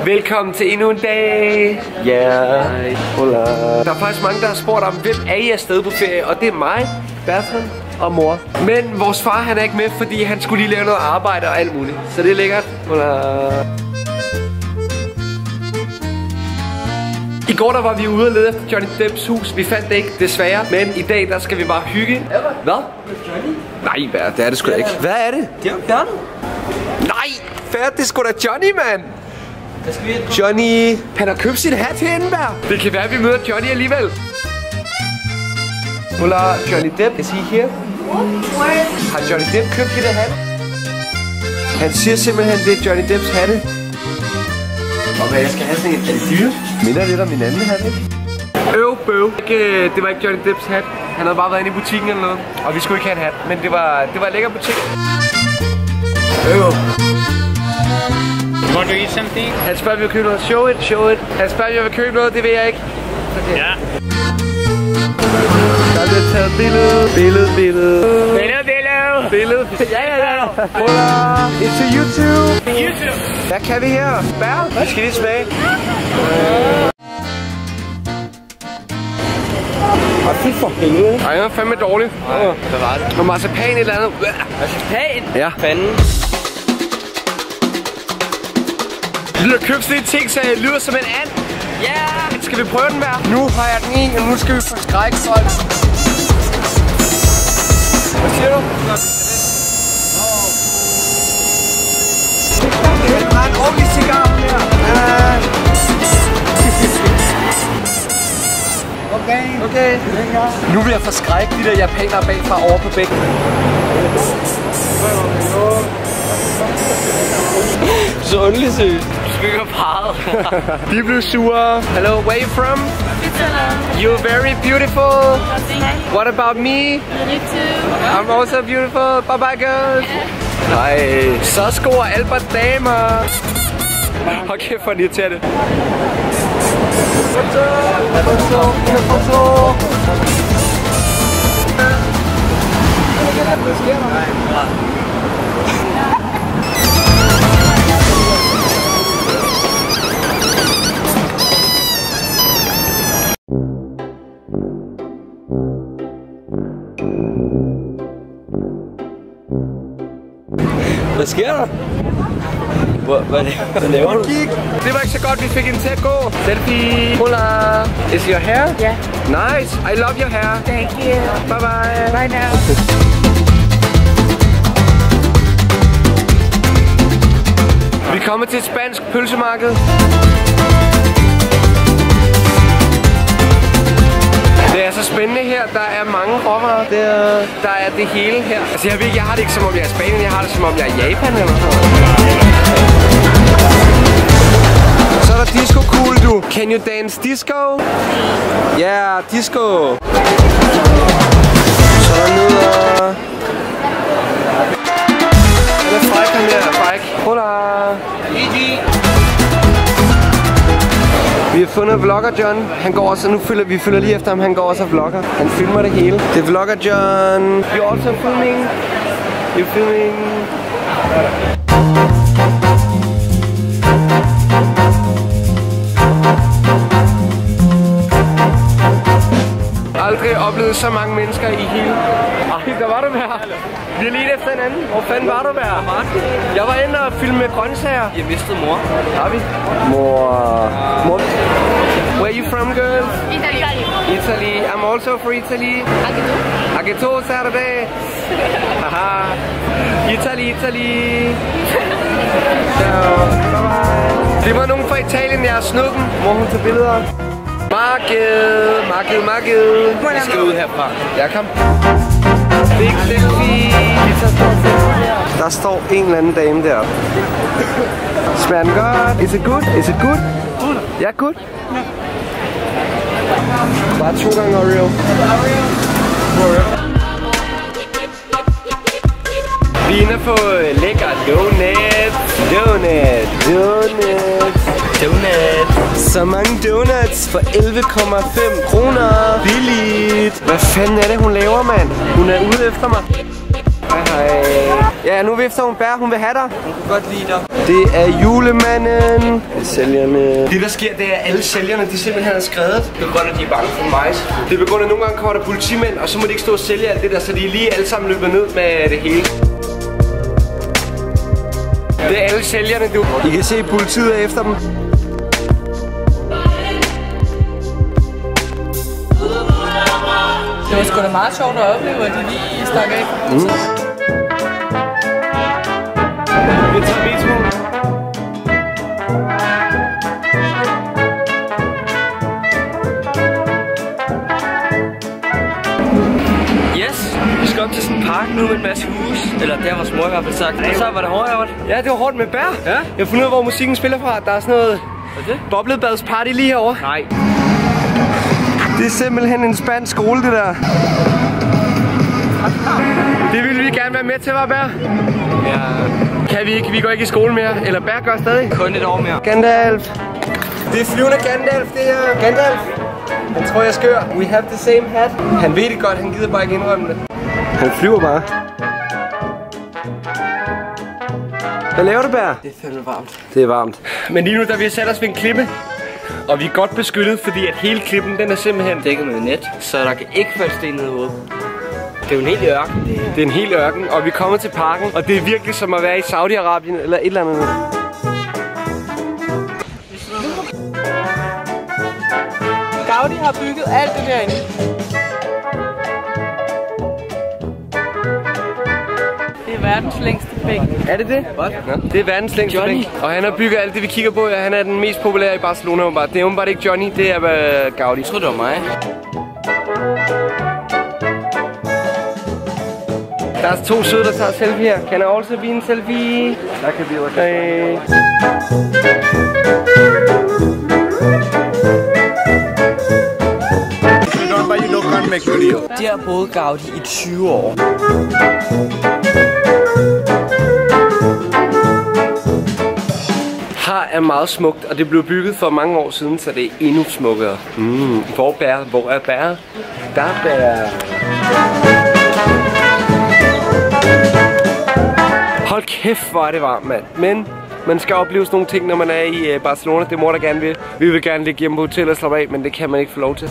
Velkommen til endnu en dag. Yeah. Hola. Der er faktisk mange, der har spurgt om, hvem er I afsted på ferie? Og det er mig, Bertrand og mor. Men vores far, han er ikke med, fordi han skulle lige lave noget arbejde og alt muligt. Så det er lækkert. Hola. I går der var vi ude og lede efter Johnny Depps hus. Vi fandt det ikke, desværre. Men i dag der skal vi bare hygge. Hvad? Johnny? Nej, Bert, det er det sgu da ikke. Hvad er det? Det er Bert. Nej, Bert, det er sgu da Johnny, mand. Hvad skal vi have? Johnny, han har købt sin hat herinde, Bert. Det kan være, at vi møder Johnny alligevel. Hola, Johnny Depp. Is he here? Har Johnny Depp købt det hat? Han siger simpelthen, det er Johnny Depps hatte. Og hvad, jeg skal have sådan en dyre? Minder lidt om min anden hat, ikke? Bøv. Det var ikke Johnny Depps hat. Han havde bare været inde i butikken eller noget. Og vi skulle ikke have en hat, men det var en lækker butik. Want to eat something? Han spørger, om vi vil købe noget. Show it. Han spørger, om jeg vil købe noget, det ved jeg ikke. Okay. Ja. Der bliver taget billede. Billede. Ja. Hola. It's a YouTube. YouTube. Hvad kan vi her? Bær? Vi skal lige smage. Fy for helvede. Ej, jeg er fandme dårlig. Hvad var det? Og marcipan et eller andet. Marcipan? Ja. Fanden. Vi har købt sådan en ting, så jeg lyder som en and. Ja! Yeah. Skal vi prøve den hver? Nu har jeg den i, og nu skal vi få skræksold. Hvad siger du? Det er bare en ordentlig cigar her. Okay. Nu vil jeg forskrække de der japanere bagfra over på bækken. Så underligt seriøst. Du skal ikke have parret. De blev sure. Hello, where are you from? Switzerland. You're very beautiful. What about me? You too. I'm also beautiful. Bye bye, girls. Nej, så scorer Albert damer. Hold kæft, hvor irriterende. Hvad sker der? Hvad laver du? Det var ikke så godt, vi fik hende til at gå. Selfie. Hola. Is your hair? Yeah. Nice. I love your hair. Thank you. Bye bye. Bye now. Vi kommer til et spansk pølsemarked. Det er så spændende her. Der er mange råvarer. Der er det hele her. Altså jeg har det ikke som om jeg er i Spanien. Jeg har det som om jeg er i Japan eller noget. Så er der disco cool, du. Can you dance disco? Ja, yeah, disco. Så er der nødder. Den er fræk, han der. Fræk. Hola. Vi har fundet Vlogger John. Han går også, nu følger vi lige efter ham. Han går også og vlogger. Han filmer det hele. Det er Vlogger John. You're also filming. You're filming. Aldrig oplevet så mange mennesker i hele. Ej, der var du der. Vi er lige efter hinanden. Hvor fanden var du der? Jeg var inde og filme med grøntsager. Jeg mistede mor. Har vi? Mor. Where are you from, girl? Italy. I'm also from Italy. Agito Saturday. Haha. Italy. Ciao. Bye bye. Det var nogen fra Italien, jeg har snuppen. Må hun tage billeder? Marked. Vi skal ud herfra. Ja, kom. Big selfie. Der står en eller anden dame der. Smager den godt? Is it good? Ja, good. Bare 2 gange Oreo. Vi er inde og få lækker donuts. Så mange donuts for 11,5 kroner. Billigt. Hvad fanden er det, hun laver, mand? Hun er ude efter mig. Hej. Ja, nu vifter hun bær, hun vil have dig. Hun kunne godt lide dig. Det er julemanden. Det er sælgerne. Det der sker, det er, at alle sælgerne, de simpelthen har skrevet. Det er på grund af, de er bange for mig. Det er på grund af, at nogle gange kommer der politimænd, og så må de ikke stå og sælge alt det der, så de lige alle sammen løber ned med det hele. Det er alle sælgerne, du. I kan se, at politiet er efter dem. Det var sgu da meget sjovt at opleve, at de lige stak af. Vi tager metroen. Yes, vi skal op til sådan en park nu med en masse hus. Eller der var små i hvert fald sagt. Og så var det hårdt. Ja, det var hårdt med bær. Ja. Jeg har fundet ud af, hvor musikken spiller fra. Der er sådan noget boblebadsparty lige herovre. Nej. Det er simpelthen en spansk skole, det der. Det ville vi gerne være med til, var Bær? Ja. Kan vi ikke? Vi går ikke i skole mere. Eller Bær gør stadig. Kun et år mere. Gandalf. Det er flyvende Gandalf, det her. Gandalf. Han tror, jeg skør. We have the same hat. Han ved det godt, han gider bare ikke indrømme det. Han flyver bare. Hvad laver du, Bær? Det er fandme varmt. Det er varmt. Men lige nu, da vi har sat os ved en klippe, og vi er godt beskyttet, fordi at hele klippen, den er simpelthen Dækket med net, så der kan ikke falde sten ned i hovedet. Det er jo en hel ørken, det her. Det er en hel ørken, og vi er kommet til parken, og det er virkelig som at være i Saudi-Arabien eller et eller andet. Gaudi har bygget alt det derinde. Det er verdens længste bænk. Er det det? Hvad? Ja. Det er verdens længste Johnny. bænk. Og han har bygget alt det, vi kigger på. Han er den mest populære i Barcelona, åbenbart. Det er åbenbart ikke Johnny, det er Gaudi. Jeg tror, det var mig. Der er 2 søde, der tager selfie her. Can I also be en selfie? Der kan vi også. De har boet Gaudi i 20 år. Her er meget smukt, og det blev bygget for mange år siden, så det er endnu smukkere. Hvor er bær? Der er bær. Hold kæft, hvor er det varmt, mand. Men man skal opleve sådan nogle ting, når man er i Barcelona. Det må der gerne vil. Vi vil gerne ligge hjemme på hotel og slappe af, men det kan man ikke få lov til.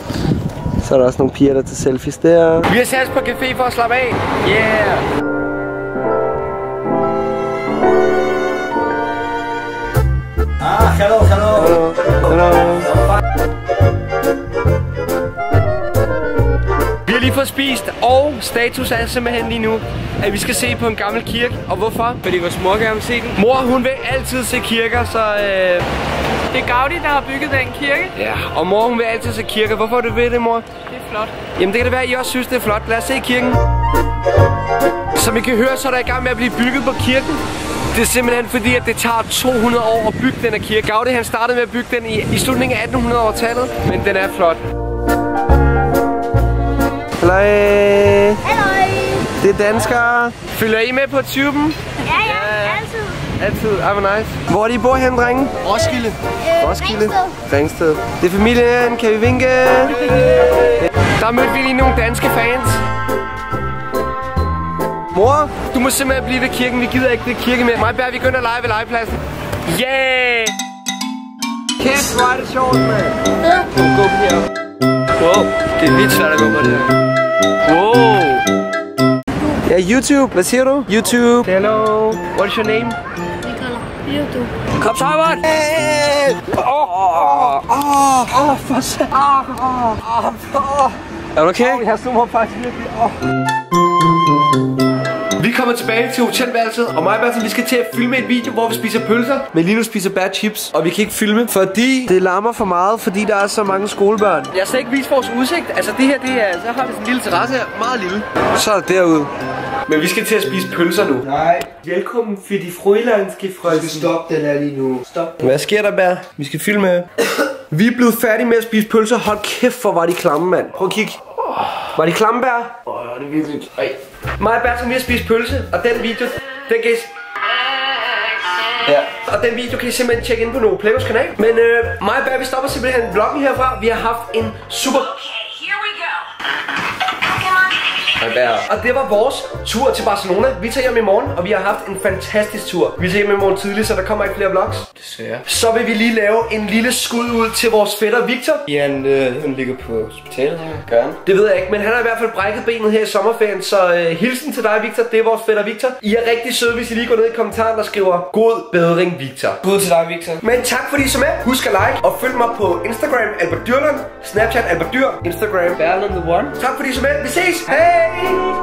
Så er der også nogle piger, der tager selfies der. Vi har sat os på café for at slappe af. Yeah! Hello. Vi har lige fået spist, og status er simpelthen lige nu, at vi skal se på en gammel kirke. Og hvorfor? Fordi vores mor gerne vil se den. Mor, hun vil altid se kirker, så Det er Gaudi, der har bygget den kirke. ja, og mor, hun vil altid se kirker. Hvorfor du ved det, mor? Det er flot. Jamen, det kan det være, at I også synes, det er flot. Lad os se kirken. Som I kan høre, så er der i gang med at blive bygget på kirken. Det er simpelthen fordi, at det tager 200 år at bygge den her kirke. Gaudi, han startede med at bygge den i slutningen af 1800-tallet, men den er flot. Halløj. Halløj. Det er danskere. Følger I med på tuben? Ja, altid. Altid. Ej, hvor nice. Hvor er de bor hen, drenge? Roskilde. Roskilde. Ringsted. Det er familien. Kan vi vinke? Der mødte vi lige nogle danske fans. Mor, du må simpelthen blive ved kirken. Vi gider ikke det kirke mere. Mig og Bær, vi begynder at lege ved legepladsen. Yeah! Kæft, hvor er det sjovt, mand. Gå her. Wow, det er vildt svært at gå på det her. Wow. Ja, YouTube. Hvad siger du? YouTube. Hello. What is your name? YouTube. Kom så, Simon! For satan. Er du okay? Jeg summer faktisk virkelig. Vi kommer tilbage til hotelværelset, og mig og Bertha, vi skal til at filme et video, hvor vi spiser pølser. Men Lino spiser bad chips, og vi kan ikke filme, fordi det larmer for meget, fordi der er så mange skolebørn. Jeg skal ikke vise vores udsigt. Altså det her, det er, så har vi sådan en lille terrasse her. Meget lille. Så er det derude. Men vi skal til at spise pølser nu. Nej, Velkommen for de frølandske frøs. du skal stoppe den her lige nu. Stop. Hvad sker der, Bær? Vi skal filme. Vi er blevet færdige med at spise pølser. Hold kæft, hvor var de klamme, mand. Prøv at kigge. Var de klamme, Bær? Det er virkelig. Ej. Mig og Bertha, vi har spist pølse, og den video, den kan I... Ja. Og den video kan I simpelthen tjekke ind på Novo Players kanal. Men mig og Bær, vi stopper simpelthen vloggen herfra. Vi har haft en super... Here we go. Come on. Og det var vores tur til Barcelona. Vi tager hjem i morgen, og vi har haft en fantastisk tur. Vi tager hjem i morgen tidligt, så der kommer ikke flere vlogs. Desværre. Så vil vi lige lave en lille skud ud til vores fætter Victor. Ja, han ligger på hospitalet her. Gør han? Det ved jeg ikke, men han har i hvert fald brækket benet her i sommerferien. Så hilsen til dig, Victor. Det er vores fætter Victor. I er rigtig søde, hvis I lige går ned i kommentaren og skriver god bedring, Victor. Gud til dig, Victor. Men tak fordi I så med. Husk at like og følg mig på Instagram Albert Dyrlund, Snapchat Albert Dyr, Instagram Berlin the One. Tak fordi I så med. Vi ses. Hej!